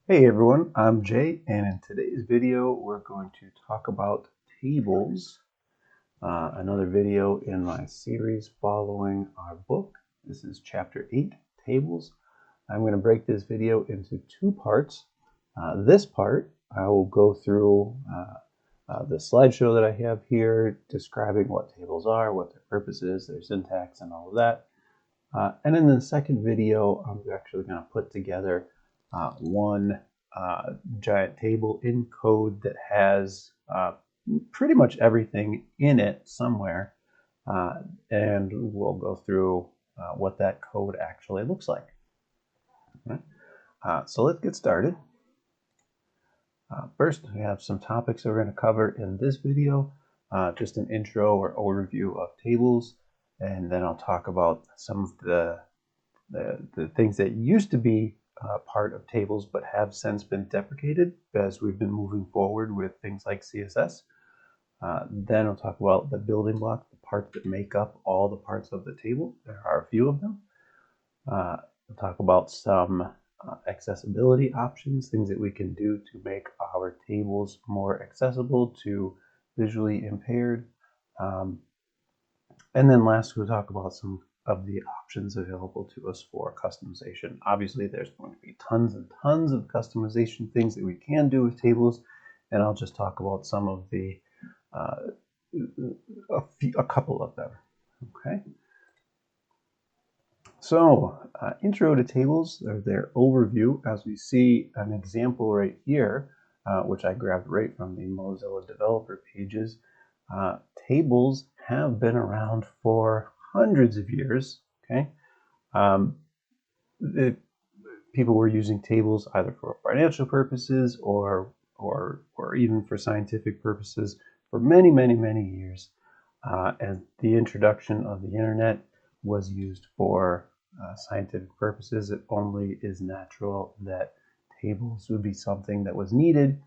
Hey everyone, I'm Jay, and in today's video we're going to talk about tables, another video in my series following our book. This is chapter 8, tables. I'm going to break this video into two parts. This part I will go through the slideshow that I have here describing what tables are, what their purpose is, their syntax, and all of that. And in the second video, I'm actually going to put together one giant table in code that has pretty much everything in it somewhere. And we'll go through what that code actually looks like. Right? So let's get started. First, we have some topics that we're going to cover in this video, just an intro or overview of tables, and then I'll talk about some of the things that used to be part of tables but have since been deprecated as we've been moving forward with things like CSS. Then I'll talk about the building blocks, the parts that make up all the parts of the table. There are a few of them. We'll talk about some accessibility options, things that we can do to make our tables more accessible to visually impaired. And then last, we'll talk about some of the options available to us for customization. Obviously, there's going to be tons and tons of customization things that we can do with tables, and I'll just talk about some of the, a couple of them. Okay. So, intro to tables, or their overview, as we see an example right here, which I grabbed right from the Mozilla developer pages. Tables have been around for hundreds of years. Okay, people were using tables either for financial purposes or even for scientific purposes for many, many, many years. And the introduction of the internet was used for scientific purposes. It only is natural that tables would be something that was needed,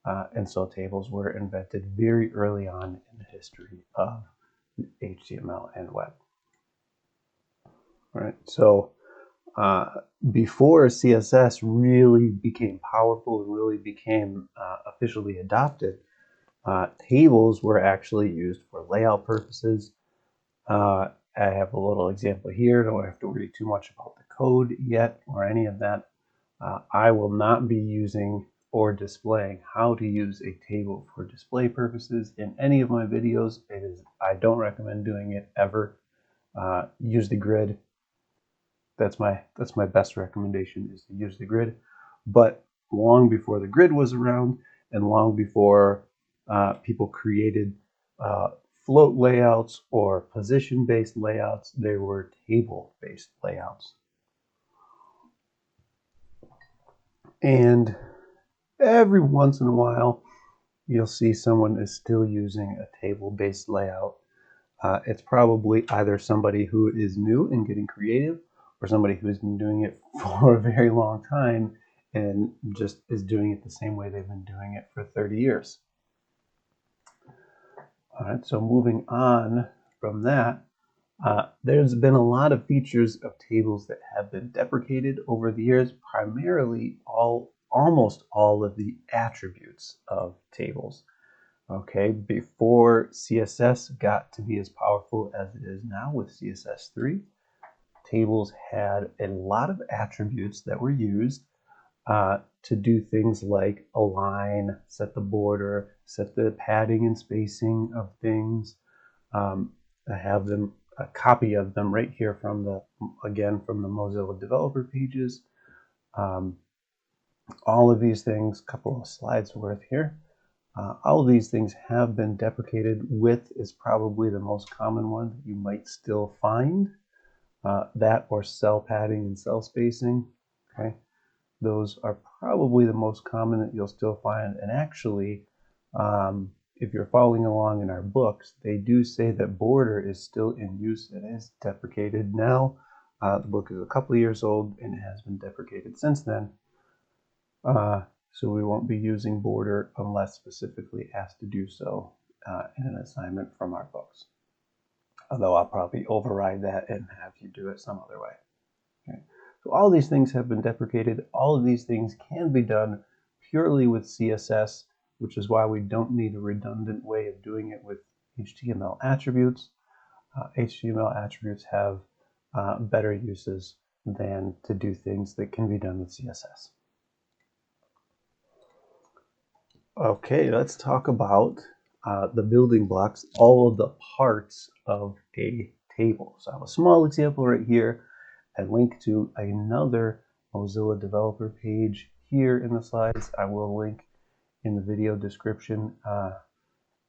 and so tables were invented very early on in the history of HTML and web. All right, so before CSS really became powerful and really became officially adopted, tables were actually used for layout purposes. I have a little example here. Don't have to worry too much about the code yet or any of that. I will not be using or displaying how to use a table for display purposes in any of my videos. I don't recommend doing it ever. Use the grid. That's my best recommendation, is to use the grid. But long before the grid was around, and long before people created float layouts or position-based layouts, there were table-based layouts. And every once in a while, you'll see someone is still using a table-based layout. It's probably either somebody who is new and getting creative, or somebody who's been doing it for a very long time and just is doing it the same way they've been doing it for 30 years. All right, so moving on from that, there's been a lot of features of tables that have been deprecated over the years, primarily almost all of the attributes of tables. Okay, before CSS got to be as powerful as it is now with CSS3, tables had a lot of attributes that were used to do things like align, set the border, set the padding and spacing of things. I have a copy of them right here from the Mozilla developer pages. All of these things, a couple of slides worth here. All of these things have been deprecated. Width is probably the most common one that you might still find. That or cell padding and cell spacing. Okay, those are probably the most common that you'll still find. And actually, if you're following along in our books, they do say that border is still in use and is deprecated now. The book is a couple of years old and it has been deprecated since then. So we won't be using border unless specifically asked to do so in an assignment from our books. Although I'll probably override that and have you do it some other way. Okay. So all these things have been deprecated. All of these things can be done purely with CSS, which is why we don't need a redundant way of doing it with HTML attributes. HTML attributes have better uses than to do things that can be done with CSS. Okay, let's talk about the building blocks, all of the parts of a table. So I have a small example right here. I link to another Mozilla developer page here in the slides. I will link in the video description.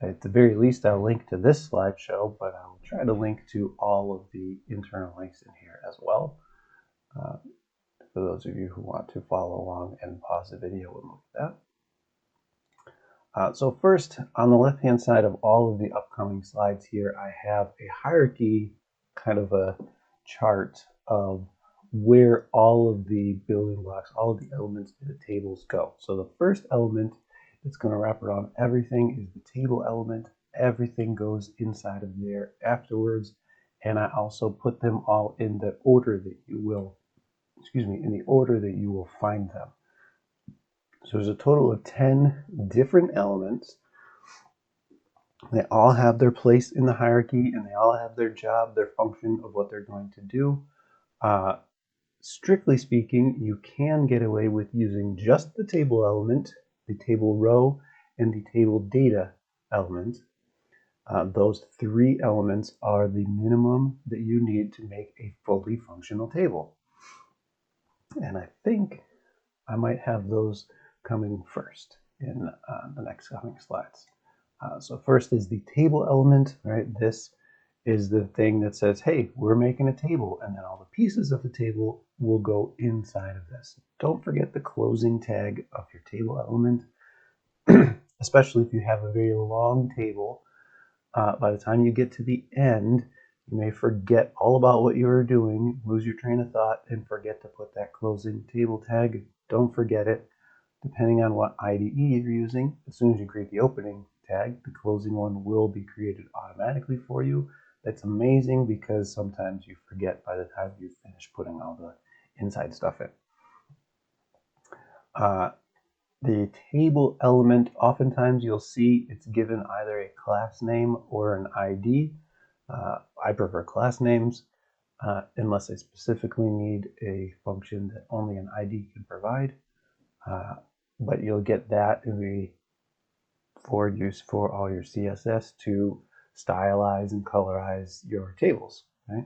At the very least, I'll link to this slideshow, but I'll try to link to all of the internal links in here as well. For those of you who want to follow along and pause the video and look at that. So first, on the left-hand side of all of the upcoming slides here, I have a hierarchy, kind of a chart of where all of the building blocks, all of the elements in the tables go. So the first element that's going to wrap around everything is the table element. Everything goes inside of there afterwards, and I also put them all in the order that you will, in the order that you will find them. So there's a total of 10 different elements. They all have their place in the hierarchy, and they all have their job, their function of what they're going to do. Strictly speaking, you can get away with using just the table element, the table row, and the table data element. Those three elements are the minimum that you need to make a fully functional table. And I think I might have those coming first in the next coming slides. So first is the table element, right? This is the thing that says, hey, we're making a table, and then all the pieces of the table will go inside of this. Don't forget the closing tag of your table element, especially if you have a very long table. By the time you get to the end, you may forget all about what you were doing, lose your train of thought, and forget to put that closing table tag. Don't forget it. Depending on what IDE you're using, as soon as you create the opening tag, the closing one will be created automatically for you. That's amazing because sometimes you forget by the time you finish putting all the inside stuff in. The table element, oftentimes you'll see it's given either a class name or an ID. I prefer class names unless I specifically need a function that only an ID can provide. But you'll get that in the forward use for all your CSS to stylize and colorize your tables. Right?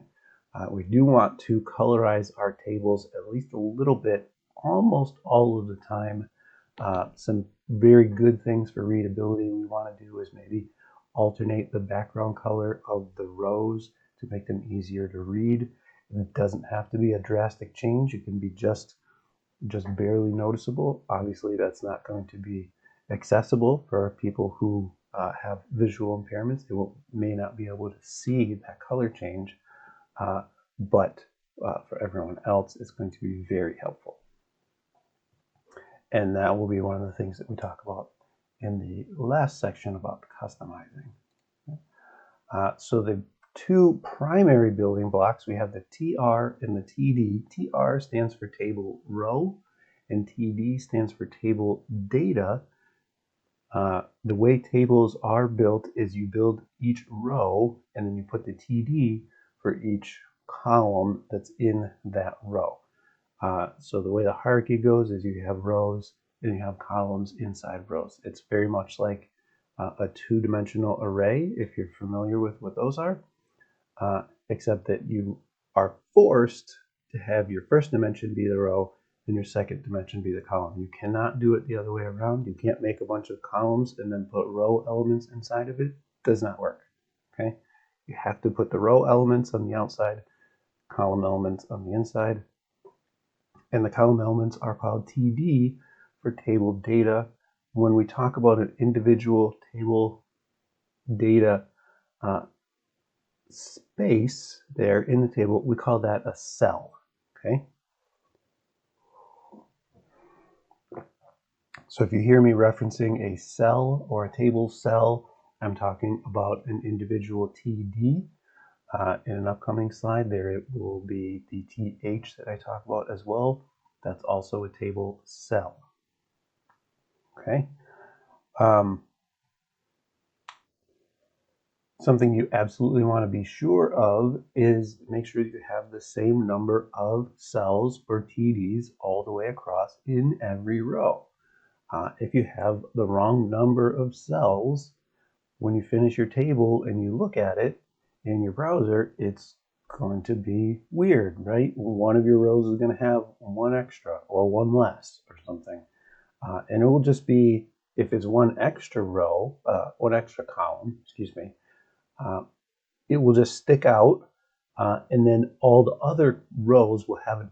We do want to colorize our tables at least a little bit, almost all of the time. Some very good things for readability we want to do is maybe alternate the background color of the rows to make them easier to read. And it doesn't have to be a drastic change. It can be just barely noticeable. Obviously, that's not going to be accessible for people who have visual impairments. They may not be able to see that color change, but for everyone else, it's going to be very helpful. And that will be one of the things that we talk about in the last section about customizing. So the two primary building blocks, we have the TR and the TD. TR stands for table row, and TD stands for table data. The way tables are built is you build each row, and then you put the TD for each column that's in that row. So the way the hierarchy goes is you have rows and you have columns inside rows. It's very much like a two-dimensional array, if you're familiar with what those are, except that you are forced to have your first dimension be the row and your second dimension be the column. You cannot do it the other way around. You can't make a bunch of columns and then put row elements inside of it. It does not work. Okay? You have to put the row elements on the outside, column elements on the inside. And the column elements are called TD for table data. When we talk about an individual table data space there in the table, we call that a cell. Okay. So if you hear me referencing a cell or a table cell, I'm talking about an individual TD. In an upcoming slide, there will be the th that I talk about as well. That's also a table cell. Okay. Something you absolutely want to be sure of is make sure you have the same number of cells or TDs all the way across in every row. If you have the wrong number of cells, when you finish your table and you look at it in your browser, it's going to be weird, right? One of your rows is going to have one extra or one less or something. And it will just be, if it's one extra row, one extra column, excuse me, it will just stick out, and then all the other rows will have an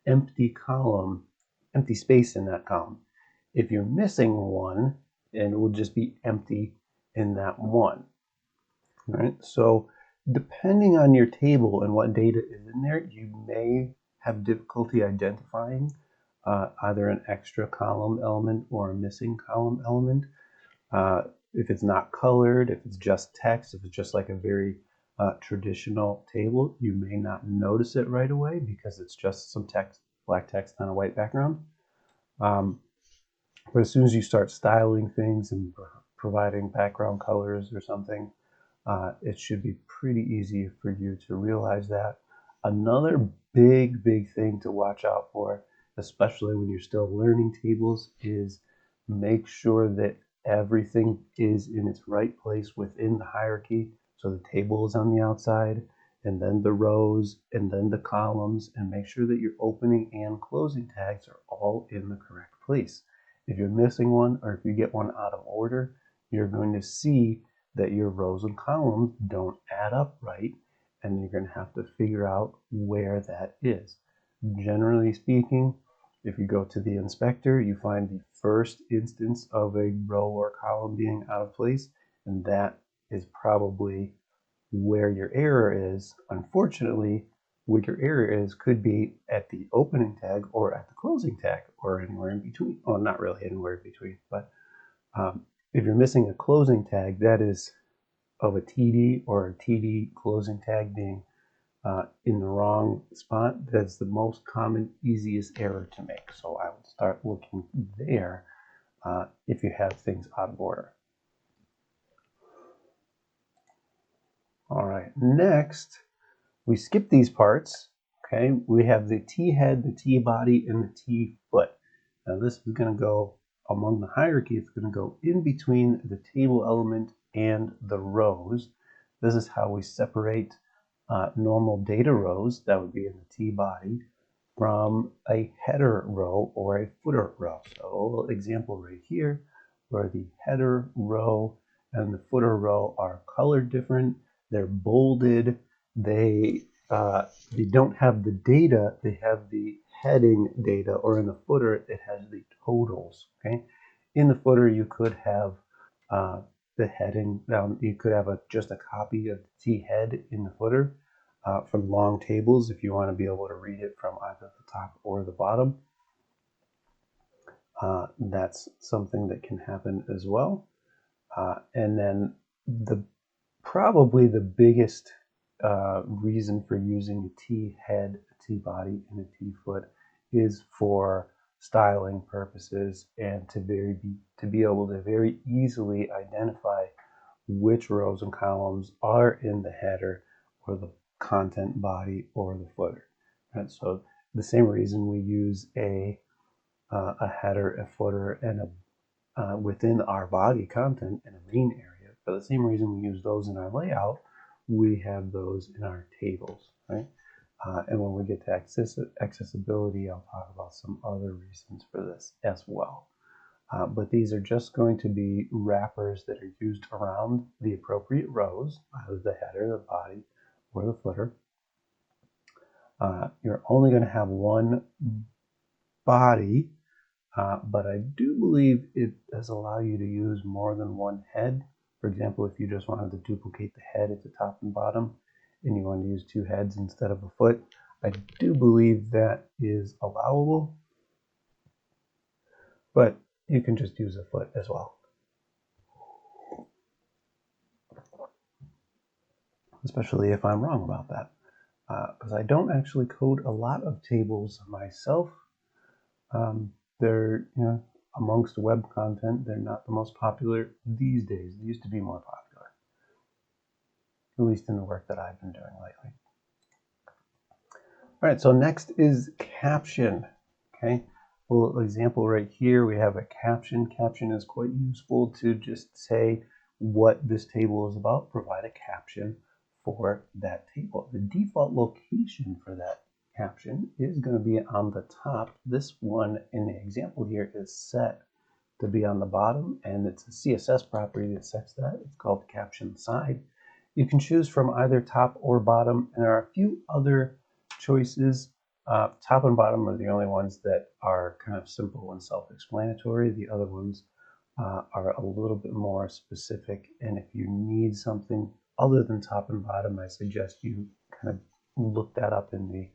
empty column, empty space in that column. If you're missing one, and it will just be empty in that one. All right, so depending on your table and what data is in there, you may have difficulty identifying either an extra column element or a missing column element. If it's not colored, if it's just text, if it's just like a very traditional table, you may not notice it right away because it's just some text, black text on a white background. But as soon as you start styling things and providing background colors or something, it should be pretty easy for you to realize that. Another big thing to watch out for, especially when you're still learning tables, is make sure that everything is in its right place within the hierarchy. So the table is on the outside, and then the rows, and then the columns, and make sure that your opening and closing tags are all in the correct place. If you're missing one, or if you get one out of order, you're going to see that your rows and columns don't add up right, and you're going to have to figure out where that is. Generally speaking, if you go to the inspector, you find the first instance of a row or column being out of place, and that is probably where your error is. Unfortunately, where your error is could be at the opening tag or at the closing tag or anywhere in between. Oh, not really anywhere in between, but if you're missing a closing tag, that is of a TD or a TD closing tag being in the wrong spot, that's the most common, easiest error to make. So I would start looking there if you have things out of order. All right, next, we skip these parts. Okay, we have the T head, the T body, and the T foot. Now this is going to go among the hierarchy. It's going to go in between the table element and the rows. This is how we separate normal data rows, that would be in the T body, from a header row or a footer row. So a little example right here where the header row and the footer row are colored different. They're bolded. They don't have the data. They have the heading data, or in the footer it has the totals. Okay, in the footer you could have the heading. You could have just a copy of the T head in the footer from long tables if you want to be able to read it from either the top or the bottom. That's something that can happen as well. And then probably the biggest reason for using a T head, a T body, and a T foot is for styling purposes and to be able to very easily identify which rows and columns are in the header or the content body or the footer. And so the same reason we use a header, a footer, and within our body content in a main area. For the same reason we use those in our layout, we have those in our tables, right? And when we get to accessibility, I'll talk about some other reasons for this as well. But these are just going to be wrappers that are used around the appropriate rows, either the header, the body, or the footer. You're only going to have one body, but I do believe it does allow you to use more than one head. For example, if you just wanted to duplicate the head at the top and bottom, and you want to use two heads instead of a foot, I do believe that is allowable. But you can just use a foot as well. especially if I'm wrong about that. Because I don't actually code a lot of tables myself. They're, amongst web content, they're not the most popular these days. They used to be more popular, at least in the work that I've been doing lately. All right, so next is caption. Okay, a little example right here. We have a caption. Caption is quite useful to just say what this table is about, provide a caption for that table. The default location for that caption is going to be on the top. This one in the example here is set to be on the bottom, and it's a CSS property that sets that. It's called caption side. You can choose from either top or bottom, and there are a few other choices. Top and bottom are the only ones that are kind of simple and self-explanatory. The other ones are a little bit more specific, and if you need something other than top and bottom, I suggest you kind of look that up in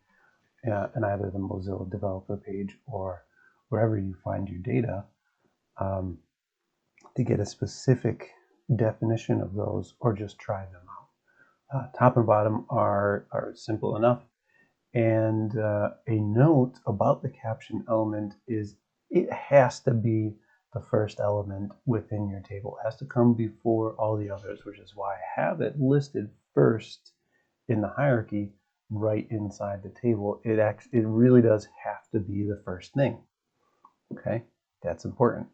either the Mozilla developer page or wherever you find your data to get a specific definition of those, or just try them out. Top and bottom are simple enough. And a note about the caption element is it has to be the first element within your table. It has to come before all the others, which is why I have it listed first in the hierarchy right inside the table. It really does have to be the first thing. Okay, that's important.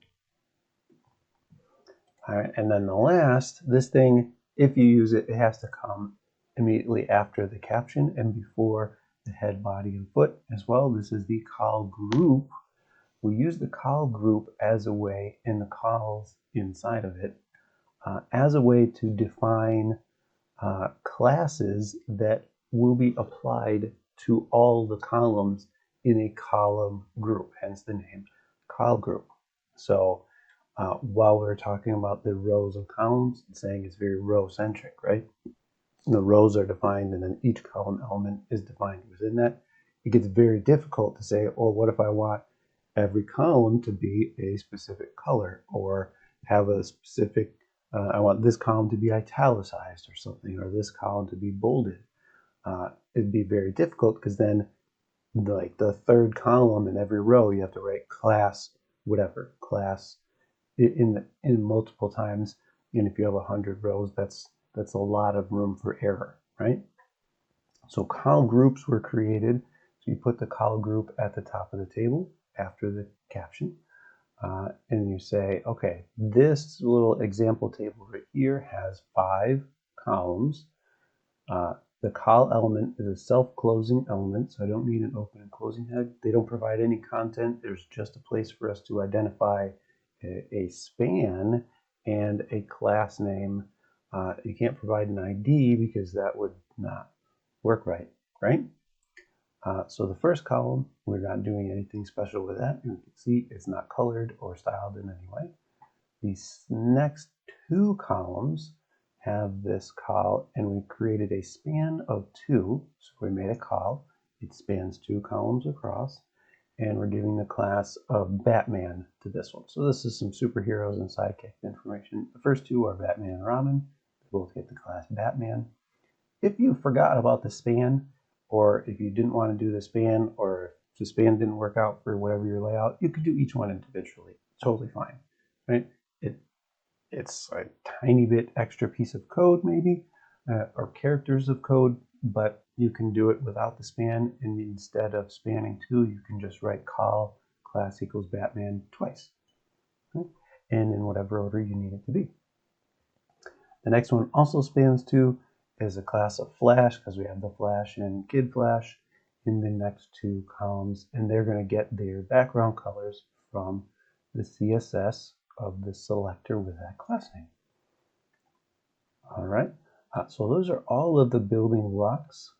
All right, and then the last, this thing, if you use it, it has to come immediately after the caption and before the head, body, and foot as well. This is the call group. We use the call group as a way, in the calls inside of it, as a way to define classes that will be applied to all the columns in a column group, hence the name call group. So while we're talking about the rows and columns, it's saying it's very row-centric, right? The rows are defined and then each column element is defined within that. It gets very difficult to say, oh, what if I want every column to be a specific color, or have a specific, I want this column to be italicized or something, or this column to be bolded. It'd be very difficult because then like the third column in every row, you have to write class, whatever, class in multiple times. And if you have 100 rows, that's a lot of room for error, right? So call groups were created. So you put the call group at the top of the table after the caption. And you say, okay, this little example table right here has 5 columns. The call element is a self-closing element, so I don't need an open and closing head. They don't provide any content. There's just a place for us to identify a span and a class name. You can't provide an ID because that would not work right? So the first column, we're not doing anything special with that. You can see it's not colored or styled in any way. These next 2 columns have this call, and we created a span of 2. So we made a call. It spans 2 columns across, and we're giving the class of Batman to this one. So this is some superheroes and sidekick information. The first 2 are Batman and Robin. They both get the class Batman. If you forgot about the span, or if you didn't want to do the span, or if the span didn't work out for whatever your layout, you could do each one individually. Totally fine, right? It's a tiny bit extra piece of code maybe, or characters of code, but you can do it without the span, and instead of spanning 2, you can just write call class equals Batman twice, okay? And in whatever order you need it to be. The next one also spans 2, is a class of Flash, because we have the Flash and Kid Flash in the next 2 columns, and they're going to get their background colors from the CSS of the selector with that class name. All right, so those are all of the building blocks.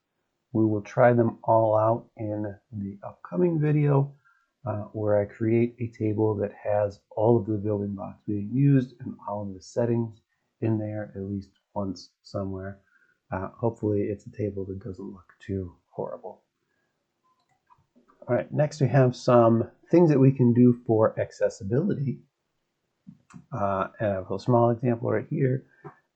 We will try them all out in the upcoming video where I create a table that has all of the building blocks being used and all of the settings in there at least once somewhere. Hopefully it's a table that doesn't look too horrible. All right, next we have some things that we can do for accessibility. I have a small example right here.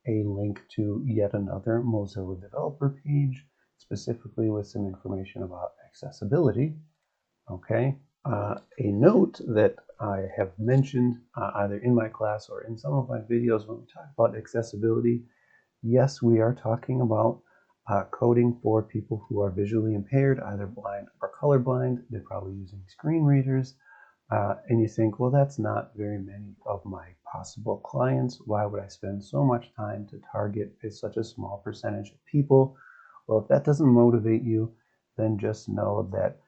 a link to yet another Mozilla developer page, specifically with some information about accessibility. Okay, a note that I have mentioned either in my class or in some of my videos when we talk about accessibility. Yes, we are talking about coding for people who are visually impaired, either blind or colorblind. They're probably using screen readers. And you think, well, that's not very many of my possible clients. Why would I spend so much time to target such a small percentage of people? Well, if that doesn't motivate you, then just know that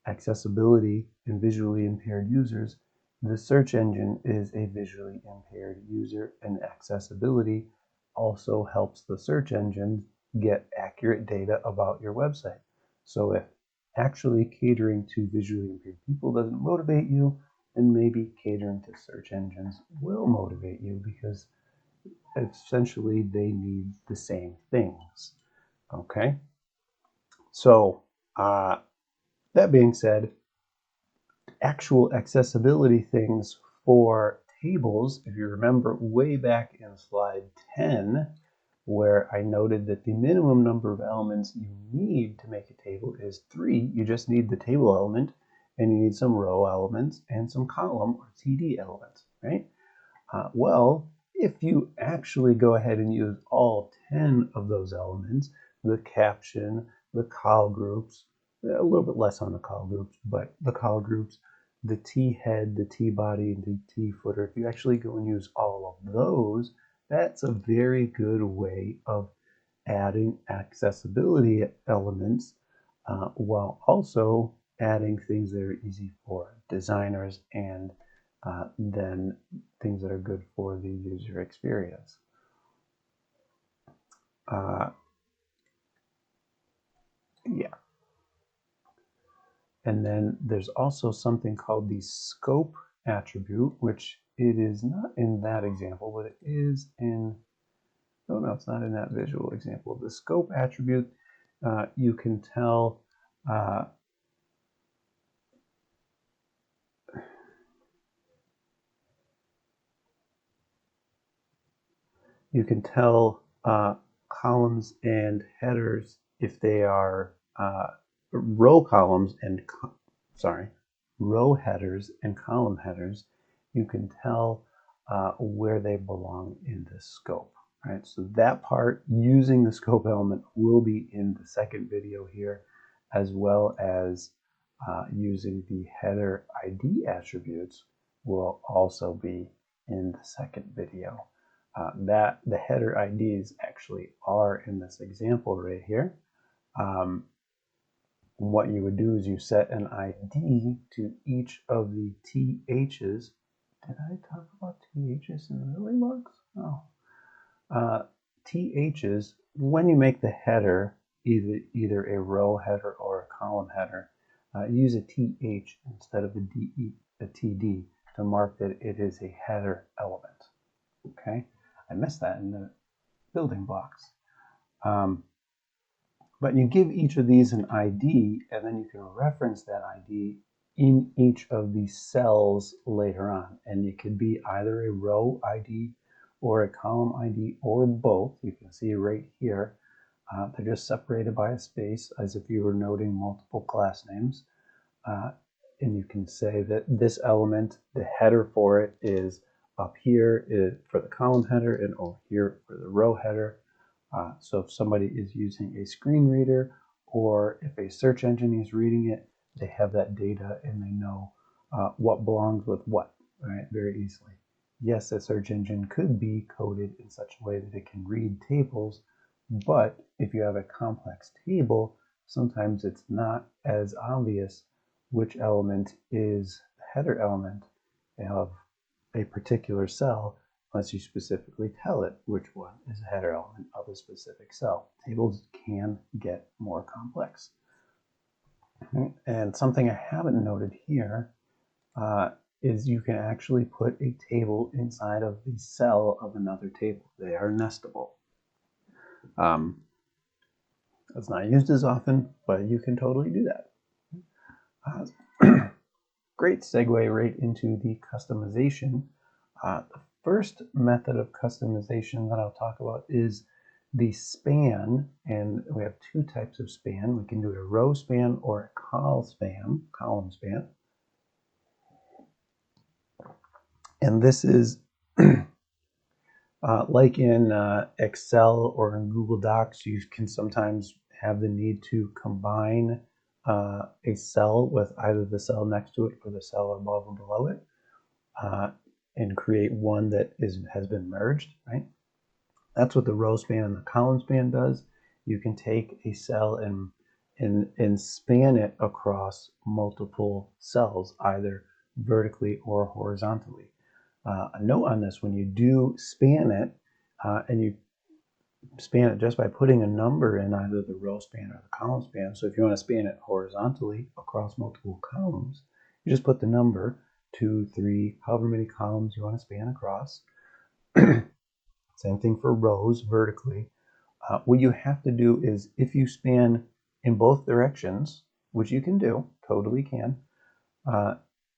accessibility and visually impaired users, the search engine is a visually impaired user, and accessibility also helps the search engine get accurate data about your website. So if actually catering to visually impaired people doesn't motivate you, then maybe catering to search engines will motivate you, because essentially they need the same things. Okay, so that being said, actual accessibility things for tables, if you remember way back in slide 10, where I noted that the minimum number of elements you need to make a table is 3. You just need the table element, and you need some row elements and some column or TD elements, right? Well, if you actually go ahead and use all 10 of those elements, the caption, the col groups, a little bit less on the col groups, but the col groups, the T head, the T body, and the T footer, if you actually go and use all of those, that's a very good way of adding accessibility elements while also adding things that are easy for designers and then things that are good for the user experience. Yeah. And then there's also something called the scope attribute, which it is not in that example, but it is in, oh no, it's not in that visual example. The scope attribute, you can tell columns and headers if they are row columns and row headers and column headers. You can tell where they belong in the scope. Right, so that part using the scope element will be in the second video here, as well as using the header ID attributes will also be in the second video. That the header IDs actually are in this example right here. What you would do is you set an ID to each of the THs. Did I talk about THs in the building blocks? Oh. THs, when you make the header, either a row header or a column header, use a TH instead of a TD to mark that it is a header element. Okay, I missed that in the building blocks. But you give each of these an ID, and then you can reference that ID in each of these cells later on. And it could be either a row ID or a column ID or both. You can see right here, they're just separated by a space as if you were noting multiple class names. And you can say that this element, the header for it is up here for the column header and over here for the row header. So if somebody is using a screen reader or if a search engine is reading it, they have that data and they know what belongs with what, right, very easily. Yes, a search engine could be coded in such a way that it can read tables, but if you have a complex table, sometimes it's not as obvious which element is the header element of a particular cell unless you specifically tell it which one is the header element of a specific cell. Tables can get more complex. And something I haven't noted here is you can actually put a table inside of the cell of another table. They are nestable. It's not used as often, but you can totally do that. Great segue right into the customization. The first method of customization that I'll talk about is the span, and we have two types of span. We can do a row span or a column span. And this is like in Excel or in Google Docs, you can sometimes have the need to combine a cell with either the cell next to it or the cell above or below it, and create one that has been merged, right? That's what the row span and the column span does. You can take a cell and span it across multiple cells, either vertically or horizontally. A note on this: when you do span it, and you span it just by putting a number in either the row span or the column span. So if you want to span it horizontally across multiple columns, you just put the number 2, 3, however many columns you want to span across. Same thing for rows vertically. What you have to do is, if you span in both directions, which you can do, totally can,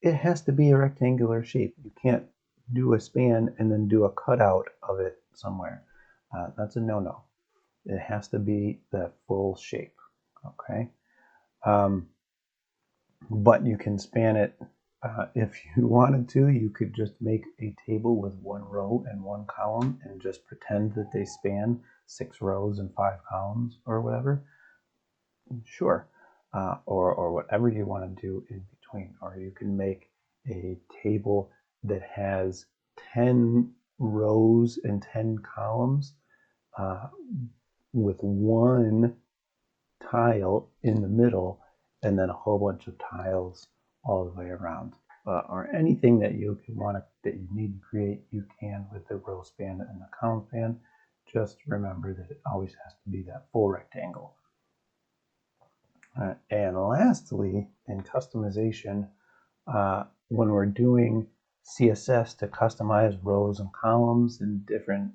it has to be a rectangular shape. You can't do a span and then do a cutout of it somewhere. That's a no-no. It has to be the full shape, okay? But you can span it. If you wanted to, you could just make a table with 1 row and 1 column and just pretend that they span 6 rows and 5 columns or whatever. Sure. Or whatever you want to do in between. Or you can make a table that has 10 rows and 10 columns with 1 tile in the middle and then a whole bunch of tiles all the way around. Or anything that you need to create, you can with the row span and the column span. Just remember that it always has to be that full rectangle. And lastly, in customization, when we're doing CSS to customize rows and columns and different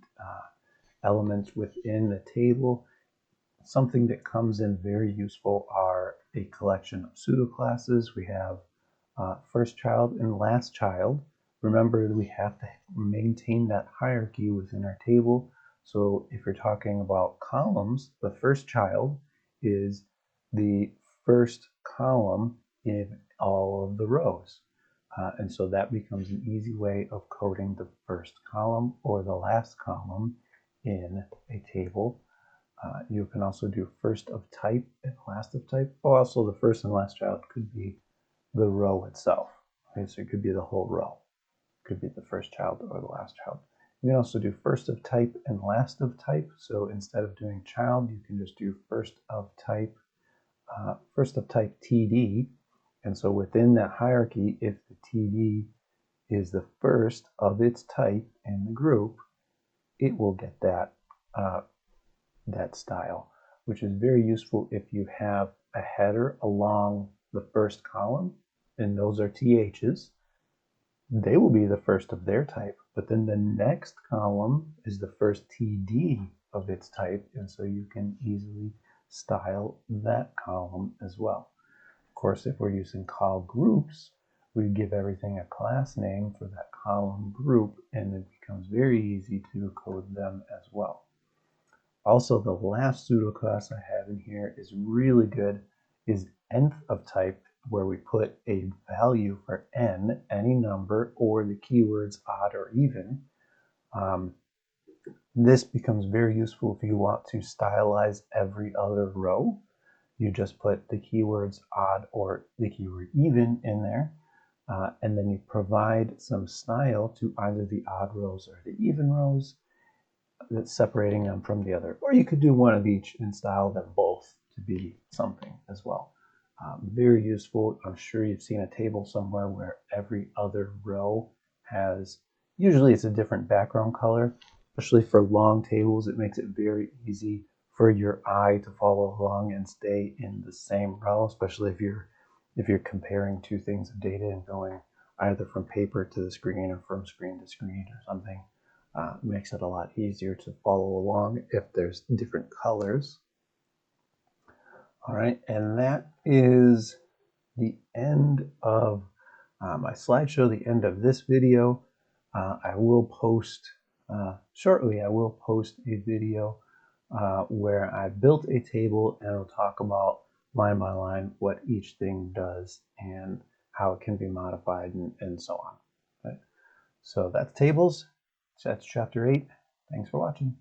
elements within the table, something that comes in very useful are a collection of pseudoclasses. We have first child and last child. Remember, we have to maintain that hierarchy within our table. So if you're talking about columns, the first child is the first column in all of the rows. And so that becomes an easy way of coding the first column or the last column in a table. You can also do first of type and last of type. Also, the first and last child could be the row itself. Okay, so it could be the whole row. It could be the first child or the last child. You can also do first of type and last of type. So instead of doing child, you can just do first of type TD. And so within that hierarchy, if the TD is the first of its type in the group, it will get that style, which is very useful if you have a header along the first column, and those are THs. They will be the first of their type, but then the next column is the first TD of its type, and so you can easily style that column as well. Of course, if we're using call groups, we give everything a class name for that column group, and it becomes very easy to code them as well. Also, the last pseudoclass I have in here is really good, is nth of type, where we put a value for n, any number, or the keywords odd or even. This becomes very useful if you want to stylize every other row. You just put the keywords odd or the keyword even in there, and then you provide some style to either the odd rows or the even rows, that's separating them from the other. Or you could do one of each and style them both to be something as well. Very useful. I'm sure you've seen a table somewhere where every other row has, usually it's a different background color. Especially for long tables, it makes it very easy for your eye to follow along and stay in the same row, especially if you're comparing two things of data and going either from paper to the screen or from screen to screen or something. Makes it a lot easier to follow along if there's different colors. All right, and that is the end of my slideshow, the end of this video. I will post shortly, I will post a video where I built a table and I'll talk about line by line what each thing does and how it can be modified and so on. Okay? So that's tables. That's chapter 8. Thanks for watching.